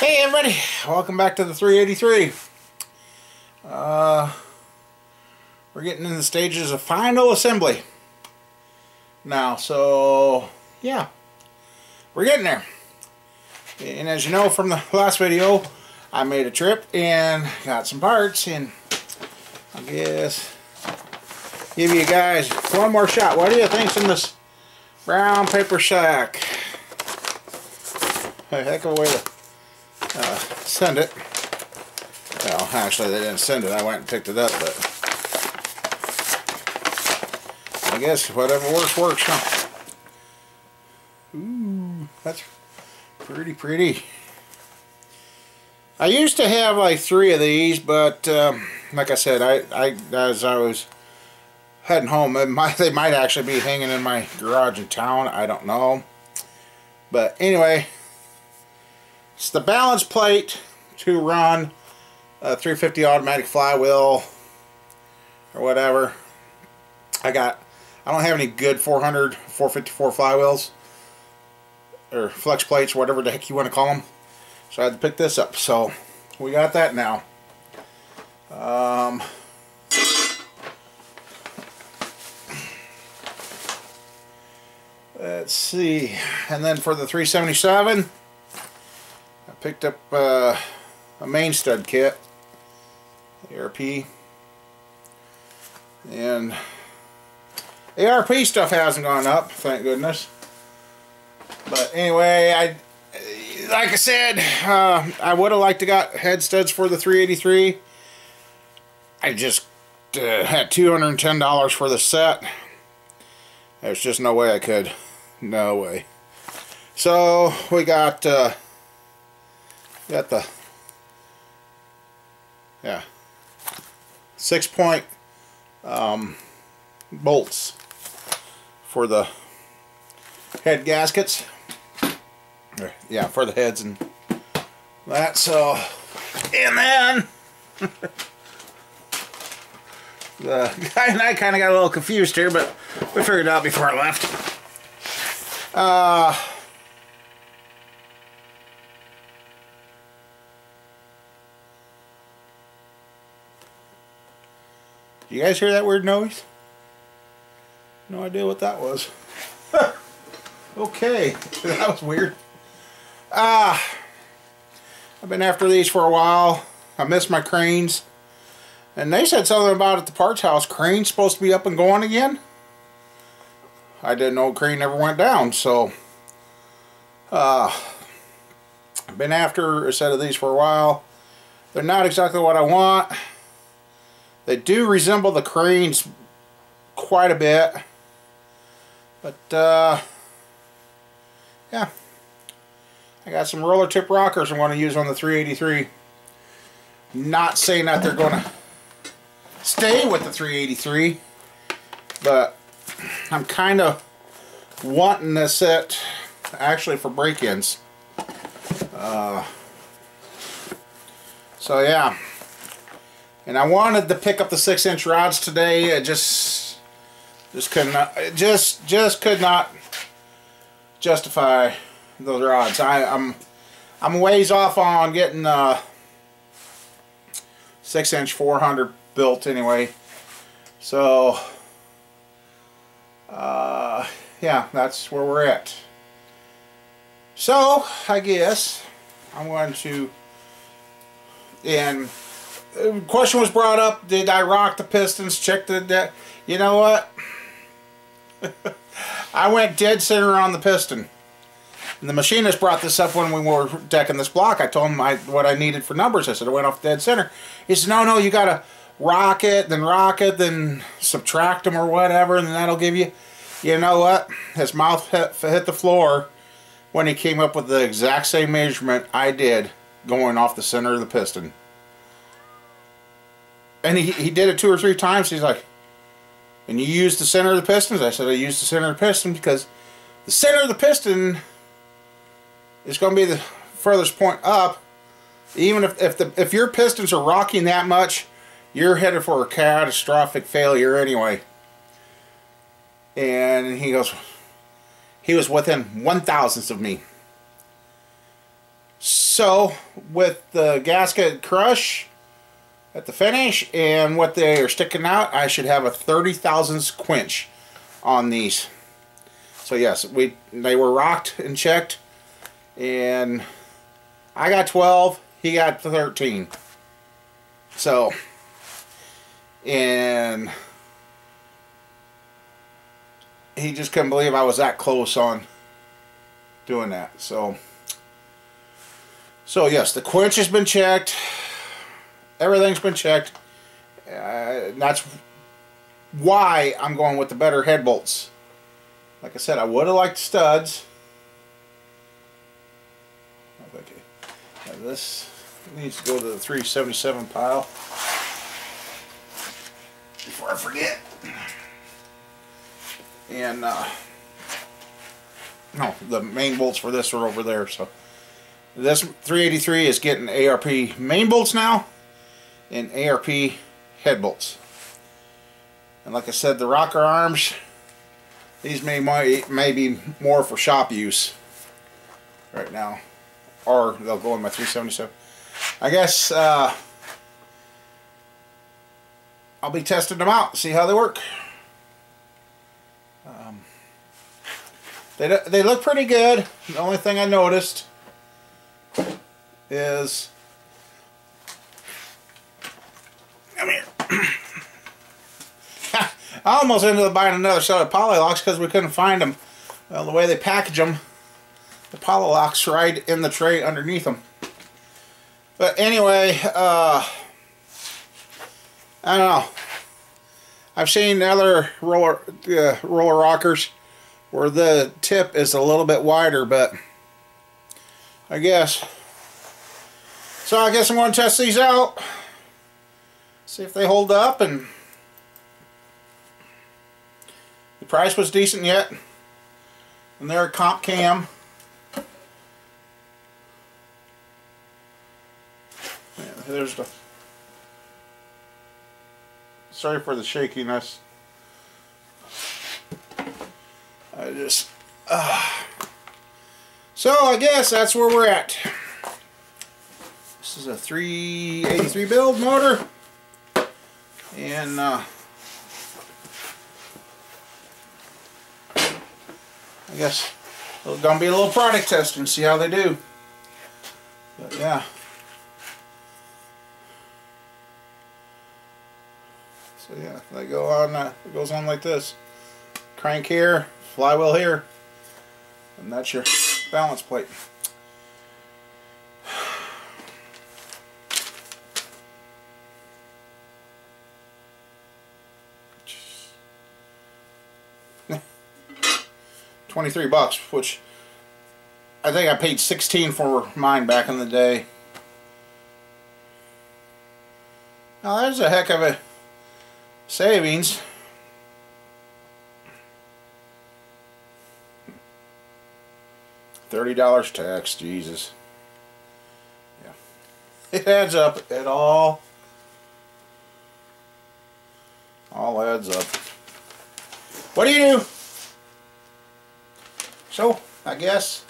Hey everybody, welcome back to the 383. We're getting in the stages of final assembly now, so yeah, we're getting there. And as you know from the last video, I made a trip and got some parts, and I guess give you guys one more shot. What do you think's in this brown paper sack? A heck of a way to send it. Well, actually they didn't send it, I went and picked it up, but I guess whatever works, huh? Ooh, that's pretty. I used to have like 3 of these, but like I said, as I was heading home, they might actually be hanging in my garage in town, I don't know. But anyway, it's the balance plate to run a 350 automatic flywheel or whatever. I don't have any good 400, 454 flywheels or flex plates, whatever the heck you want to call them. So I had to pick this up. So we got that now. Let's see. And then for the 377, I picked up a main stud kit, ARP, and ARP stuff hasn't gone up, thank goodness. But anyway, like I said, I would have liked to got head studs for the 383. I just had $210 for the set. There's just no way I could. No way. So we got the 6-point bolts for the head gaskets. Yeah, for the heads and that. So, and then the guy and I kind of got a little confused here, but we figured it out before I left. You guys hear that weird noise? No idea what that was. Okay, that was weird. I've been after these for a while. I missed my cranes. And they said something about at the parts house, crane's supposed to be up and going again. I didn't know crane never went down, so I've been after a set of these for a while. They're not exactly what I want. They do resemble the cranes quite a bit, but yeah, I got some roller tip rockers I'm going to use on the 383. Not saying that they're going to stay with the 383, but I'm kind of wanting this set actually for break-ins. So yeah. And I wanted to pick up the 6-inch rods today. I just could not, just could not justify those rods. I'm ways off on getting 6-inch 400 built anyway. So yeah, that's where we're at. So I guess I'm going to, and the question was brought up, did I rock the pistons, check the you know what? I went dead center on the piston. And the machinist brought this up when we were decking this block. I told him what I needed for numbers. I said I went off dead center. He said, no, you got to rock it, then subtract them or whatever, and then that'll give you, you know what? His mouth hit the floor when he came up with the exact same measurement I did going off the center of the piston. And he did it 2 or 3 times. He's like, and you used the center of the pistons? I said I used the center of the piston because the center of the piston is going to be the furthest point up. Even if your pistons are rocking that much, you're headed for a catastrophic failure anyway. And he goes, he was within 1/1000th of me. So with the gasket crush at the finish and what they are sticking out, I should have a 30 thousandths quench on these. So yes, they were rocked and checked, and I got 12, he got 13. So, and he just couldn't believe I was that close on doing that. So yes, the quench has been checked. Everything's been checked. That's why I'm going with the better head bolts. Like I said, I would have liked studs. Okay. Now this needs to go to the 377 pile before I forget. And no, the main bolts for this are over there. So this 383 is getting ARP main bolts now and ARP head bolts. And like I said, the rocker arms, these may be more for shop use right now, or they'll go in my 377. I guess I'll be testing them out, see how they work. They look pretty good. The only thing I noticed is, come here. I almost ended up buying another set of poly locks because we couldn't find them. Well, the way they package them, the poly locks right in the tray underneath them. But anyway, I don't know. I've seen other roller rockers where the tip is a little bit wider, but I guess. So I guess I'm going to test these out, see if they hold up, and the price was decent yet, and they're a comp cam. Yeah, there's the. Sorry for the shakiness. So I guess that's where we're at. This is a 383 build motor, and I guess it's gonna be a little product testing, see how they do. But yeah. So yeah, they go on. It goes on like this. Crank here, flywheel here, and that's your balance plate. $23, which I think I paid $16 for mine back in the day. Now there's a heck of a savings. $30 tax, Jesus. Yeah. It adds up. It all adds up. What do you do? So, I guess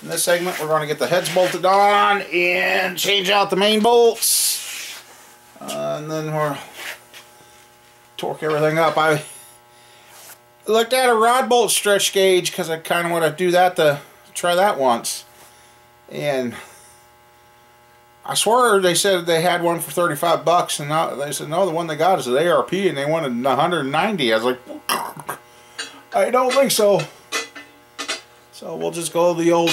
in this segment we're going to get the heads bolted on and change out the main bolts. And then we'll torque everything up. I looked at a rod bolt stretch gauge because I kind of want to do that, to try that once. And I swear they said they had one for $35, and now they said no, the one they got is an ARP, and they wanted 190. I was like, I don't think so. So we'll just go the old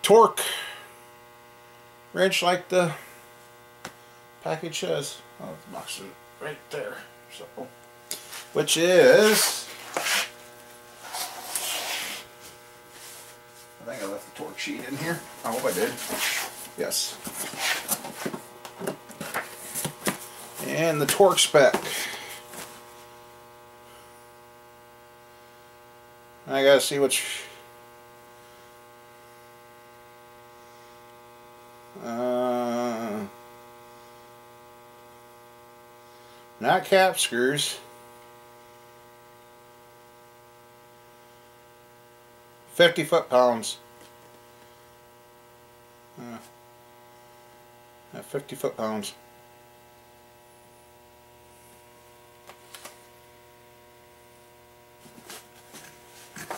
torque wrench like the package says. Oh, the box is right there. So, which is, I think I left the torque sheet in here. I hope I did. Yes. And the torque spec. I gotta see which. Not cap screws. 50 foot-pounds. 50 foot-pounds.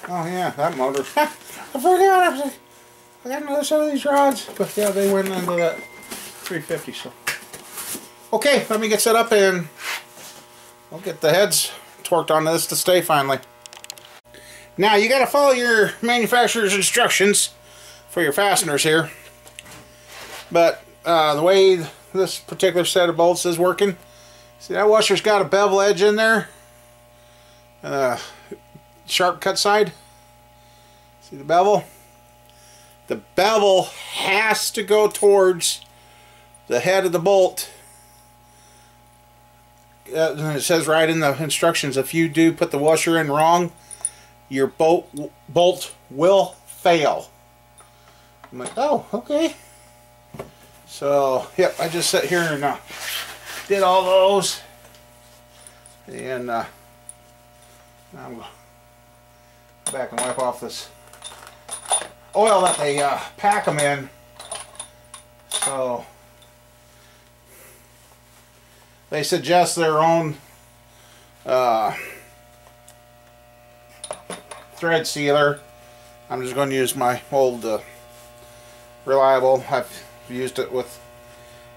Oh yeah, that motor. I forgot. I got another set of these rods. But yeah, they went into that 350. So okay, let me get set up and I'll get the heads torqued onto this to stay finally. Now you got to follow your manufacturer's instructions for your fasteners here. But the way this particular set of bolts is working, see that washer's got a bevel edge in there, sharp cut side. See the bevel? The bevel has to go towards the head of the bolt. It says right in the instructions, if you do put the washer in wrong, your bolt will fail. I'm like, oh, okay. So, yep, I just sat here and did all those. And now I'm going to go back and wipe off this oil that they pack them in. So, they suggest their own thread sealer. I'm just going to use my old Reliable. I've used it with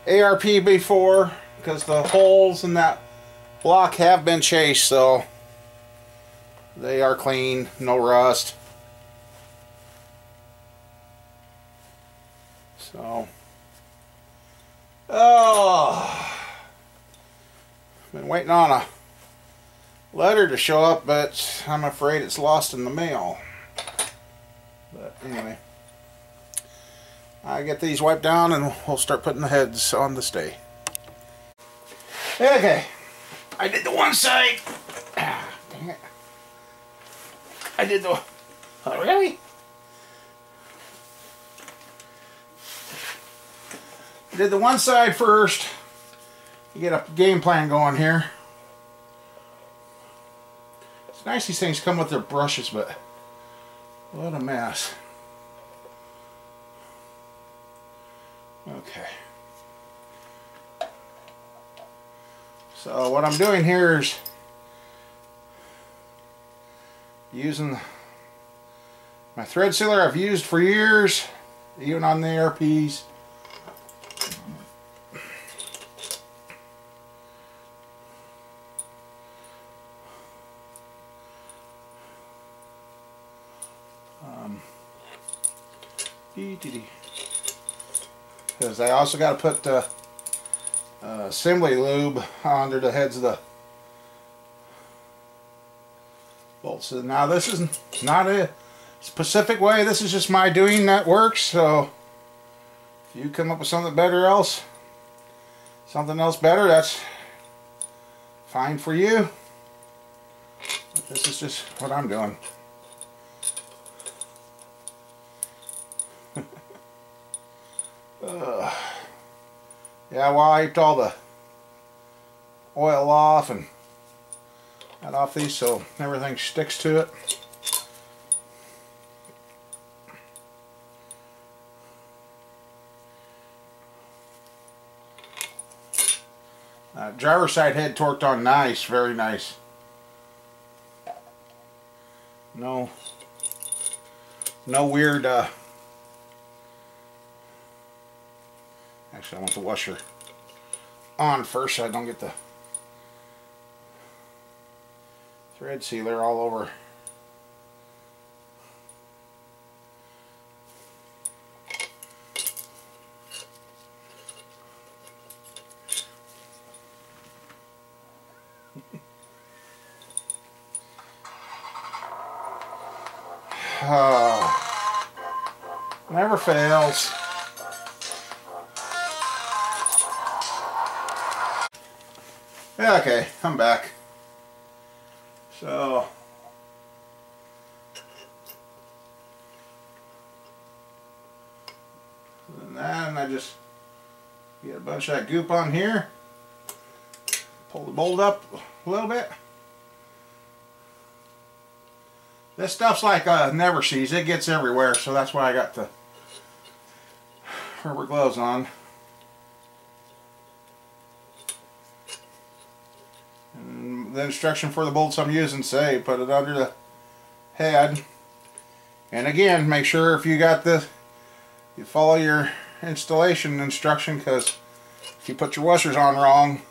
ARP before because the holes in that block have been chased, so they are clean, no rust. So, oh, been waiting on a letter to show up, but I'm afraid it's lost in the mail. But anyway, I get these wiped down and we'll start putting the heads on the stay. Okay, I did the one side. Ah, dang it. I did the, oh really? I did the one side first. You get a game plan going here. It's nice these things come with their brushes, but what a mess. Okay. So what I'm doing here is using my thread sealer I've used for years, even on the ARPs. Because I also got to put the assembly lube under the heads of the bolts. So now this is not a specific way, this is just my doing that works. So if you come up with something better else, something else better, that's fine for you. But this is just what I'm doing. Yeah, I wiped all the oil off and got off these so everything sticks to it. Driver's side head torqued on nice, very nice. No weird actually I want the washer on first so I don't get the thread sealer all over. Oh, never fails. Yeah, okay, I'm back. So, then I just get a bunch of that goop on here, pull the bolt up a little bit. This stuff's like never sees, it gets everywhere, so that's why I got the rubber gloves on. And the instruction for the bolts I'm using say put it under the head. And again, make sure if you got you follow your installation instruction, because if you put your washers on wrong,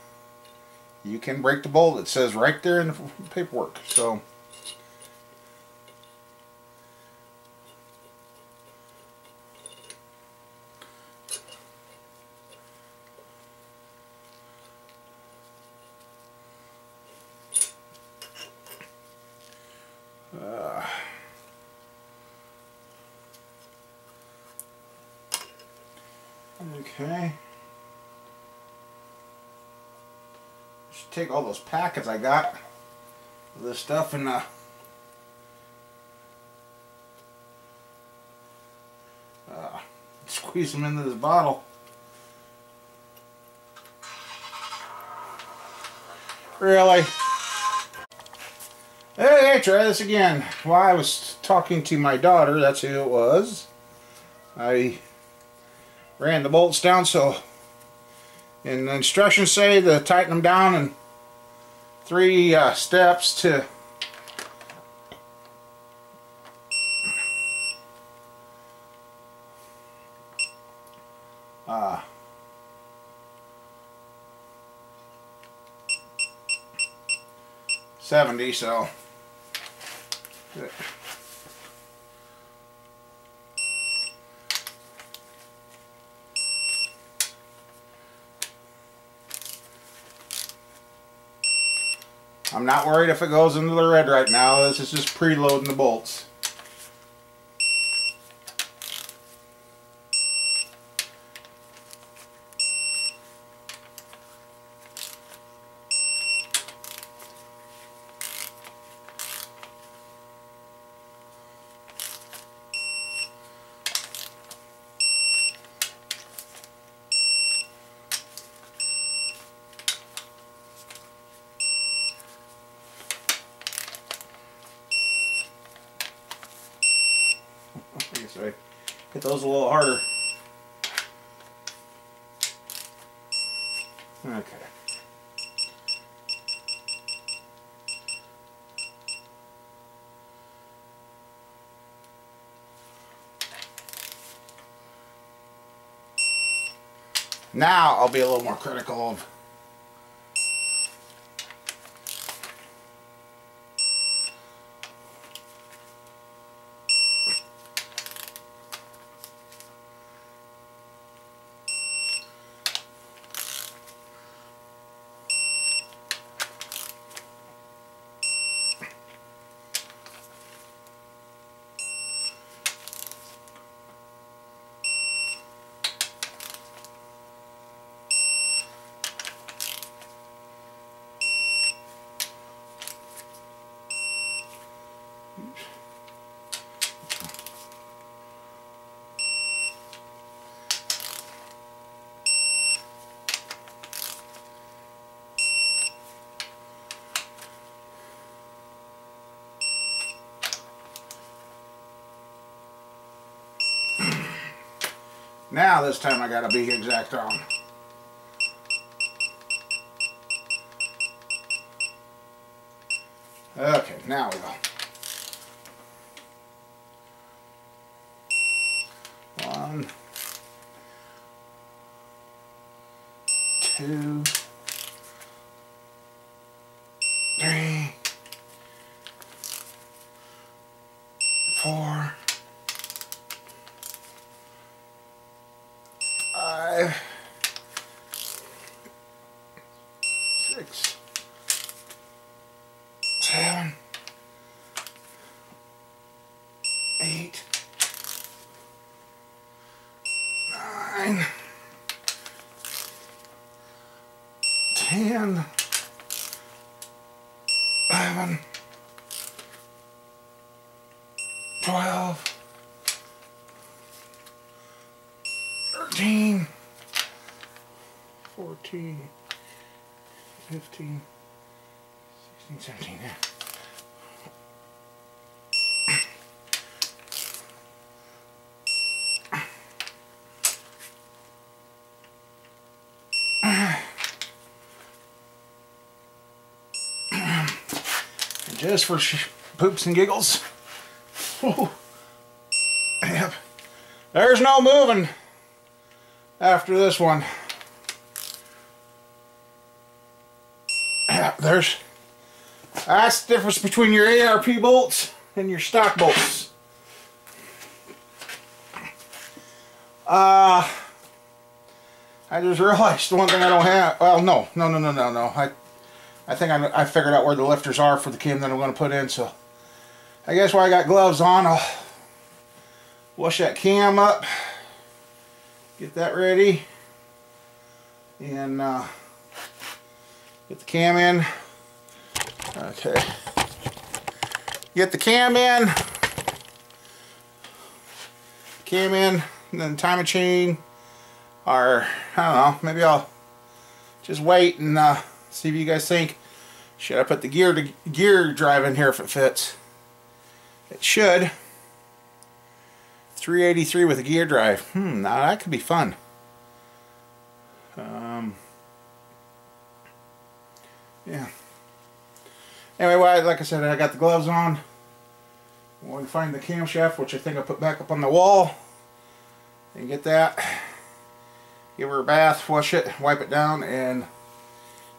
you can break the bolt. It says right there in the paperwork. So okay. Just take all those packets I got of this stuff and squeeze them into this bottle. Really? Hey, try this again. While I was talking to my daughter, that's who it was, I ran the bolts down, so and the instructions say to tighten them down in 3 steps to uh, 70, so I'm not worried if it goes into the red right now. This is just preloading the bolts. I guess I hit those a little harder. Okay. Now I'll be a little more critical of now this time I gotta be exact on. Okay, now we go. 1, 2, 3, 4, 5, 6, 7, 8, 9, 10, 11, 12, 13, 14, 15, 16, 17, yeah. just for poops and giggles. Whew. Yep. There's no moving after this one. Yeah, that's the difference between your ARP bolts and your stock bolts. I just realized one thing I don't have. Well, no. I think I figured out where the lifters are for the cam that I'm going to put in. So I guess while I got gloves on, I'll wash that cam up, get that ready, and get the cam in. Okay. Get the cam in. And then time a chain. Or, I don't know, maybe I'll just wait and see if you guys think, should I put the gear drive in here if it fits? It should. 383 with a gear drive. Now that could be fun. Yeah. Anyway, well, like I said, I got the gloves on. I'm going to find the camshaft, which I think I put back up on the wall, and get that. Give her a bath, wash it, wipe it down, and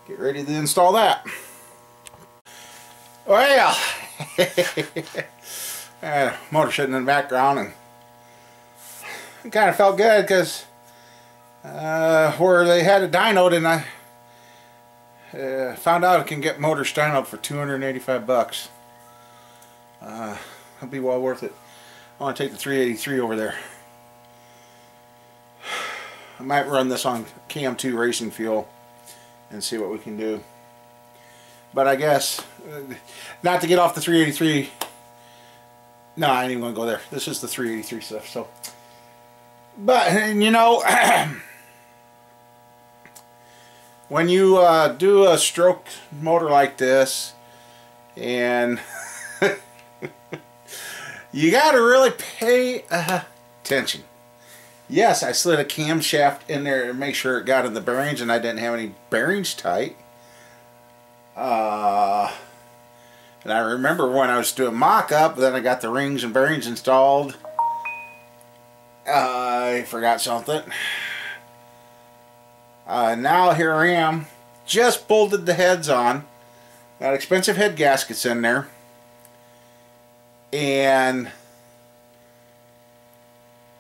get ready to install that. Well, motor sitting in the background, and it kind of felt good because where they had a dyno, and I found out I can get motors dynoed for 285 bucks. It'll be well worth it. I want to take the 383 over there. I might run this on Cam 2 racing fuel and see what we can do. But I guess, not to get off the 383. No, I ain't even going to go there. This is the 383 stuff. So, but, you know, when you do a stroke motor like this, and you got to really pay attention. Yes, I slid a camshaft in there to make sure it got in the bearings, and I didn't have any bearings tight. And I remember when I was doing mock-up, then I got the rings and bearings installed. I forgot something. Now here I am, just bolted the heads on. Got expensive head gaskets in there. And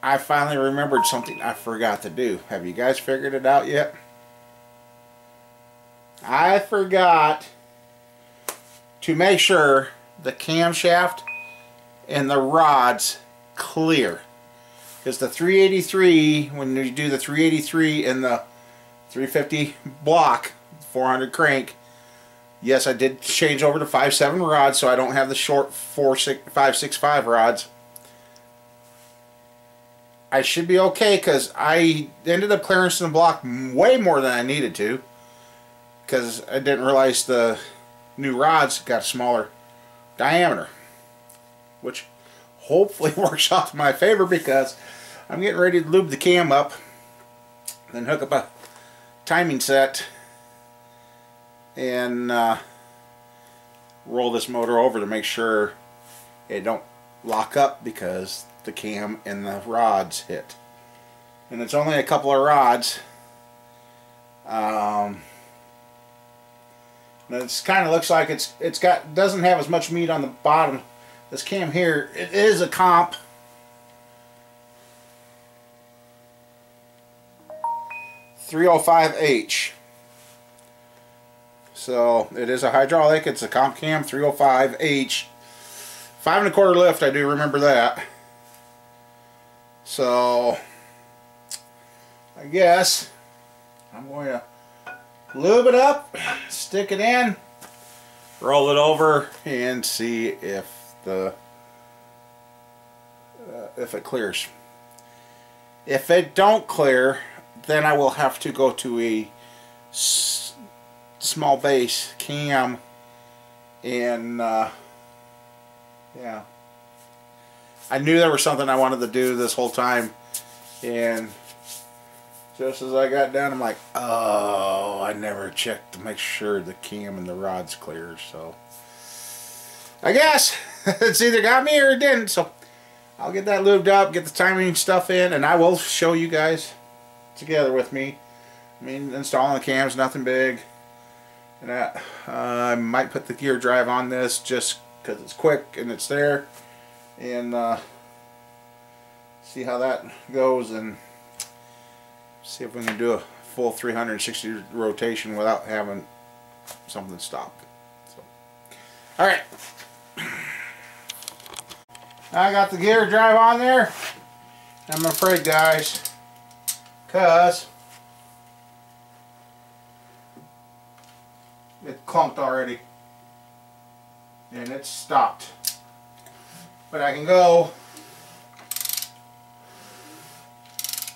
I finally remembered something I forgot to do. Have you guys figured it out yet? I forgot to make sure the camshaft and the rods clear. Because the 383, when you do the 383 and the 350 block, 400 crank, yes, I did change over to 5.7 rods, so I don't have the short 5.65 rods. I should be okay because I ended up clearing the block way more than I needed to, because I didn't realize the new rods got a smaller diameter, which hopefully works out to my favor because I'm getting ready to lube the cam up, then hook up a timing set and roll this motor over to make sure it don't lock up because the cam and the rods hit. And it's only a couple of rods. It kind of looks like doesn't have as much meat on the bottom. This cam here, it is a comp. .305H. So it is a hydraulic. It's a comp cam 305H. 5 1/4 lift. I do remember that. So I guess I'm going to lube it up, stick it in, roll it over, and see if it clears. If it don't clear, then I will have to go to a small base cam and yeah. I knew there was something I wanted to do this whole time, and just as I got down, I'm like, oh, I never checked to make sure the cam and the rod's clear. So I guess it's either got me or it didn't. So I'll get that lubed up, get the timing stuff in, and I will show you guys together with me. I mean, installing the cams, nothing big. And I might put the gear drive on this just because it's quick and it's there, and see how that goes, and see if we can do a full 360 rotation without having something stop. So, all right, I got the gear drive on there. I'm afraid, guys, because it clumped already and it's stopped. But I can go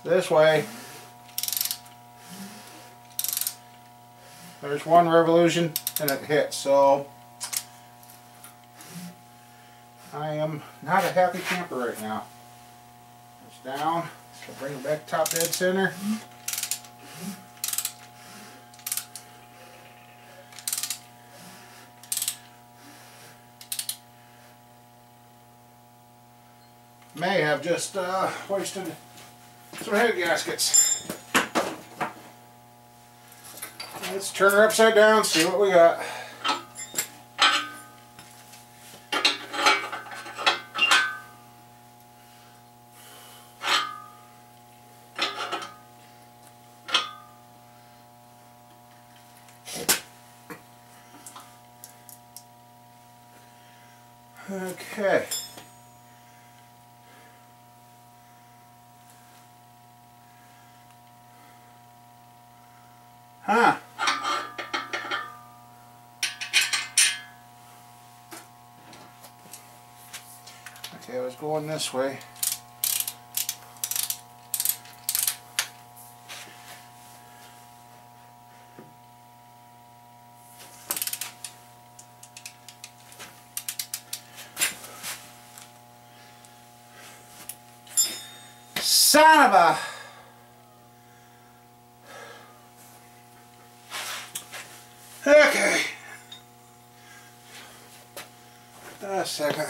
this way. There's one revolution and it hits, so I am not a happy camper right now. It's down. So bring it back top dead center. May have just hoisted some head gaskets. Let's turn her upside down, see what we got. Okay. Huh. Okay, I was going this way. Son of a... Okay. A second.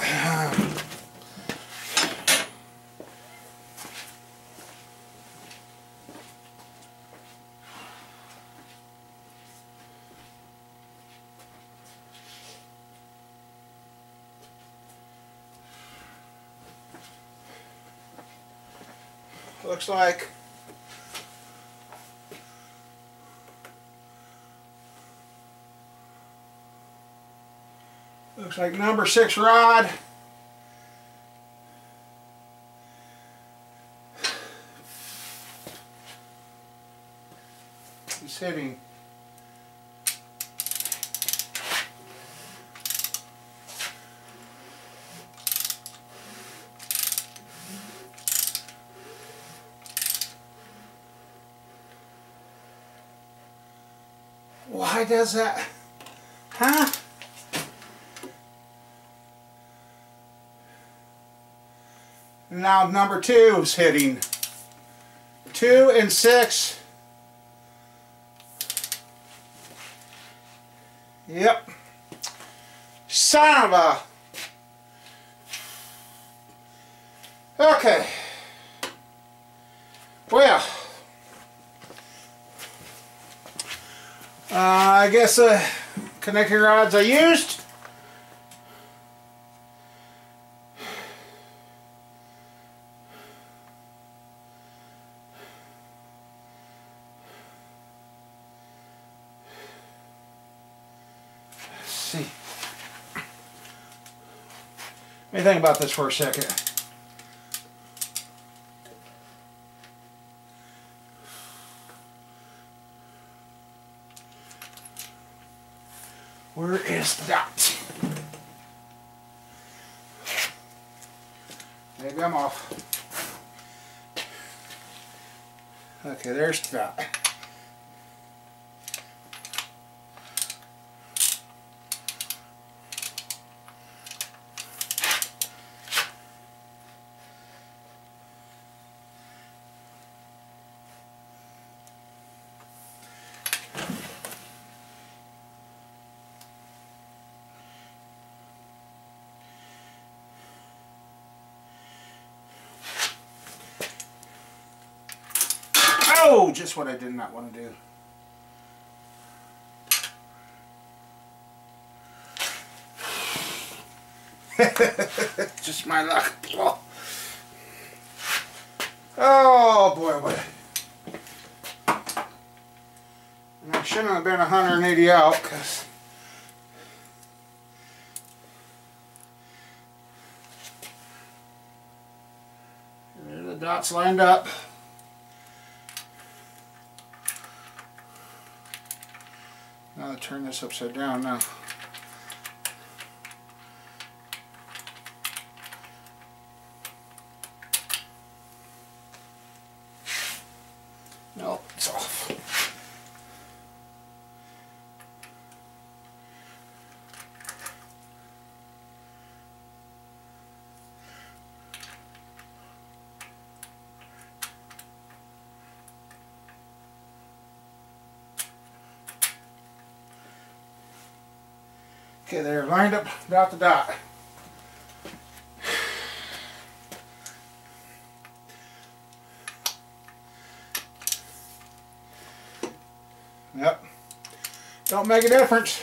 Looks like number 6 rod is hitting. Why does that? Huh? Now number 2 is hitting. 2 and 6. Yep. Son of a... Okay. Well, I guess the connecting rods I used. Let's see. Let me think about this for a second. Where is that? Maybe I'm off. Okay, there's that. Oh, just what I did not want to do. Just my luck. Oh boy, boy. And I shouldn't have been 180 out because there the dots lined up. Now I turn this upside down now. No, it's off. Okay, they're lined up dot to dot. Yep. Don't make a difference.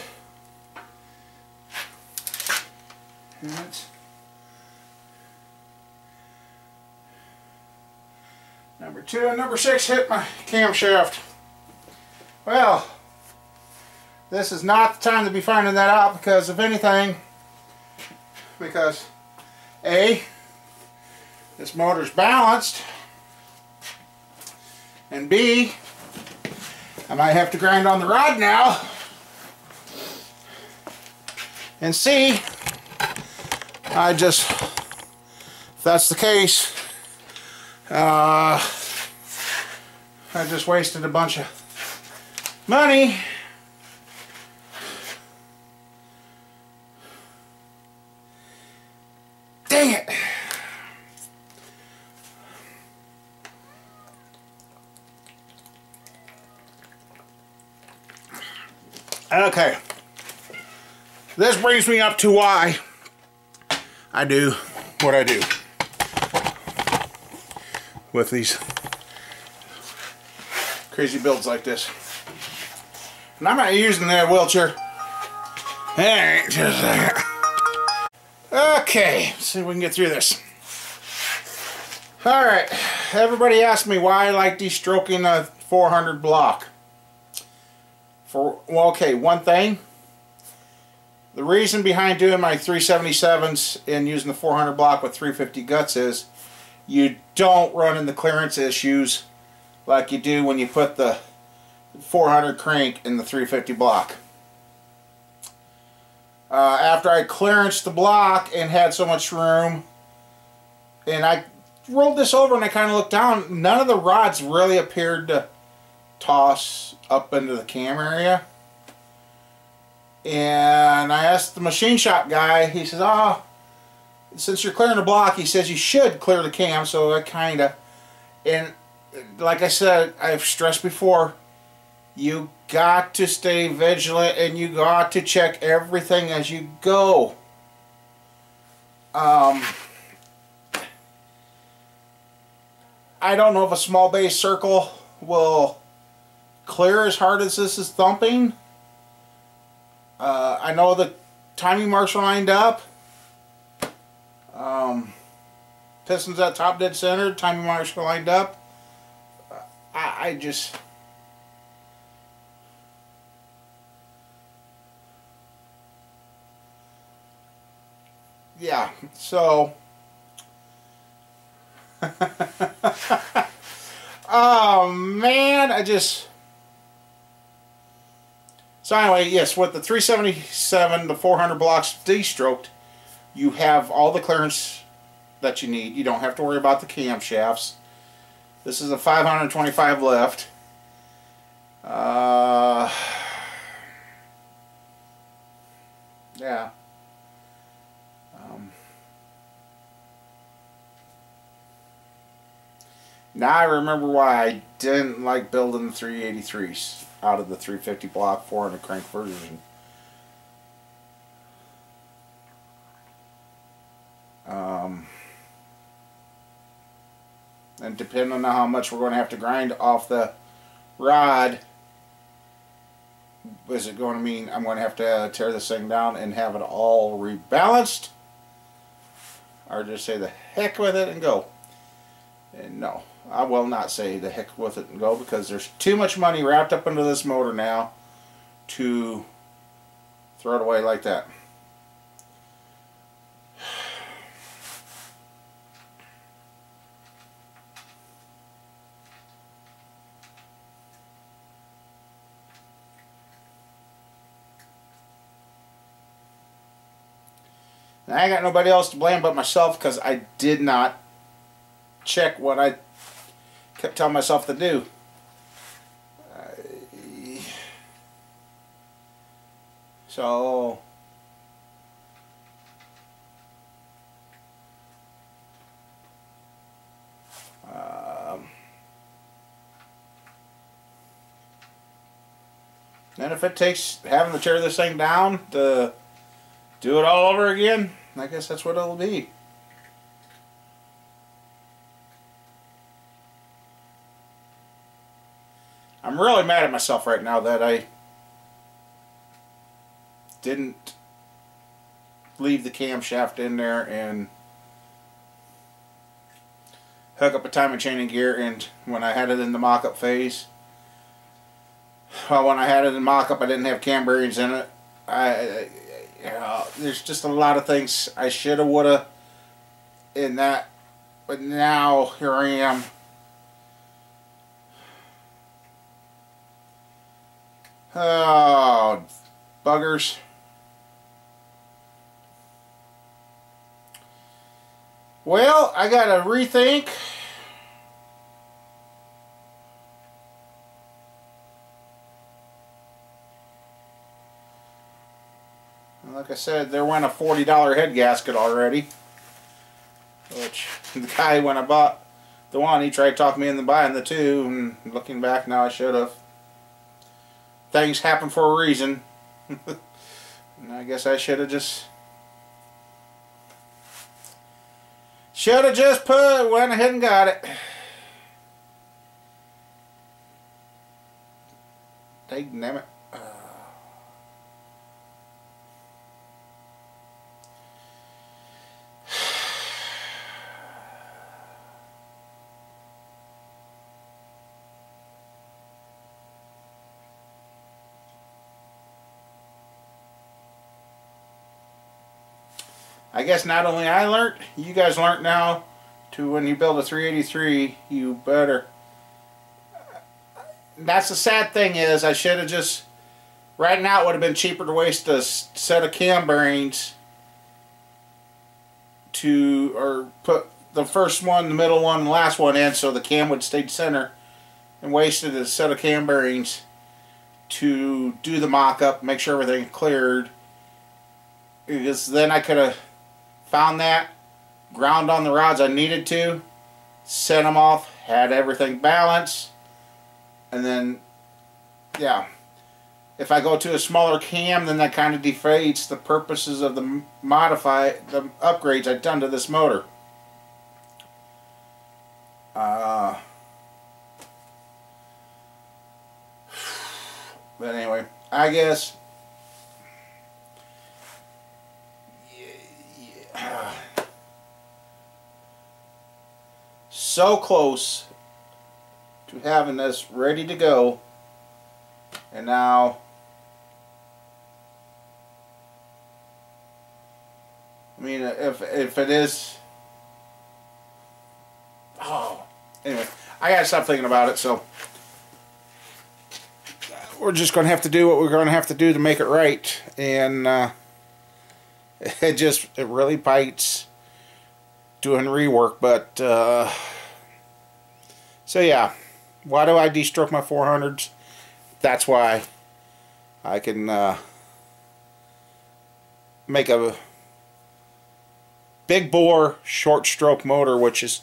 That's number 2 and number 6 hit my camshaft. Well, this is not the time to be finding that out because if anything, because A, this motor's balanced, and B, I might have to grind on the rod now, and C, if that's the case, I just wasted a bunch of money. Dang it. Okay. This brings me up to why I do what I do with these crazy builds like this. And I'm not using that wheelchair. Alright, just a second. Okay, let's see if we can get through this. Alright, everybody asked me why I like de-stroking a 400 block. Well, okay, one thing. The reason behind doing my 377s and using the 400 block with 350 guts is you don't run into clearance issues like you do when you put the 400 crank in the 350 block. After I clearanced the block and had so much room, and I rolled this over and I kind of looked down, none of the rods really appeared to toss up into the cam area. And I asked the machine shop guy, he says, oh, since you're clearing the block, he says you should clear the cam, so I kind of, and like I said, I've stressed before, you got to stay vigilant and you got to check everything as you go. I don't know if a small base circle will clear as hard as this is thumping. I know the timing marks are lined up. Pistons at top dead center, timing marks are lined up. I just... yeah, so... oh man, I just... So anyway, yes, with the 377, the 400 blocks de-stroked, you have all the clearance that you need. You don't have to worry about the camshafts. This is a 525 lift. Yeah. Now I remember why I didn't like building the 383s out of the 350 block 400 crank version. And depending on how much we're going to have to grind off the rod, is it going to mean I'm going to have to tear this thing down and have it all rebalanced? Or just say the heck with it and go? And no, I will not say the heck with it and go, because there's too much money wrapped up into this motor now to throw it away like that. And I ain't got nobody else to blame but myself, because I did not check what I kept telling myself to do. So and if it takes having to tear this thing down to do it all over again, I guess that's what it'll be. I'm really mad at myself right now that I didn't leave the camshaft in there and hook up a timing chain and gear. And when I had it in the mock-up phase, well, when I had it in mock-up, I didn't have cam bearings in it. There's just a lot of things I shoulda, woulda in that, but now here I am. Oh, buggers. Well, I gotta rethink. Like I said, there went a $40 head gasket already. Which, the guy, when I bought the one, he tried to talk me into buying the two, and looking back now, I should have. Things happen for a reason. And I guess I should have just went ahead and got it. Dang it. I guess not only I learned, you guys learned now, to when you build a 383, you better. That's the sad thing is, I should have just, right now it would have been cheaper to waste a set of cam bearings to, or put the first one, the middle one, and the last one in so the cam would stay center, and wasted a set of cam bearings to do the mock-up, make sure everything cleared, because then I could have found that, ground on the rods I needed to, set them off, had everything balanced, and then, yeah, if I go to a smaller cam, then that kind of defeats the purposes of the upgrades I've done to this motor. But anyway, I guess so close to having this ready to go, and now I mean, if it is, oh, anyway, I gotta stop thinking about it. So we're just gonna have to do what we're gonna have to do to make it right, and it really bites doing rework. But so yeah, why do I de-stroke my 400s? That's why I can make a big bore short stroke motor, which is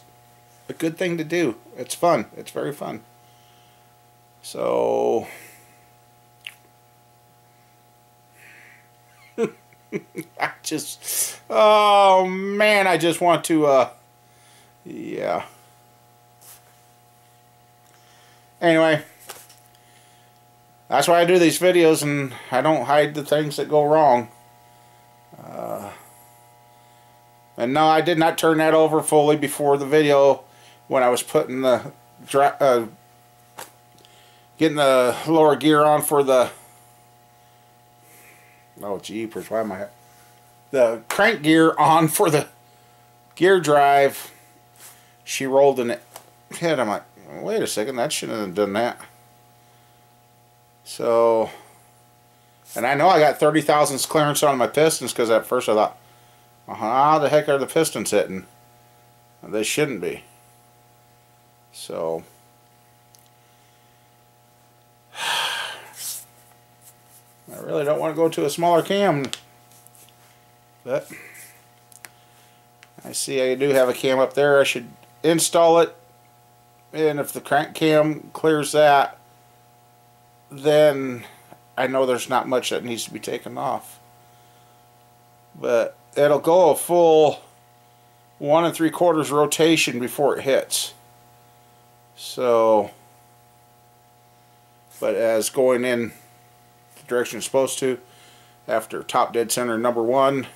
a good thing to do. It's fun. It's very fun. So I just, oh man, I just want to yeah. Anyway, that's why I do these videos, and I don't hide the things that go wrong. And no, I did not turn that over fully before the video when I was putting the getting the lower gear on for the, oh jeepers, why am I, the crank gear on for the gear drive. She rolled in it head. I'm like, wait a second, that shouldn't have done that. So, and I know I got 30 thousandths clearance on my pistons, because at first I thought, how the heck are the pistons hitting? They shouldn't be. So, I really don't want to go to a smaller cam, but I see I do have a cam up there. I should install it, and if the crank cam clears that, then I know there's not much that needs to be taken off. But it'll go a full 1 3/4 rotation before it hits. So, but as going in the direction it's supposed to, after top dead center number 1,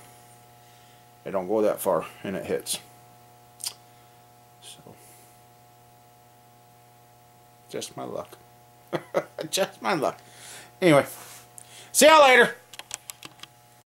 it don't go that far and it hits. So, just my luck. Just my luck. Anyway, see y'all later.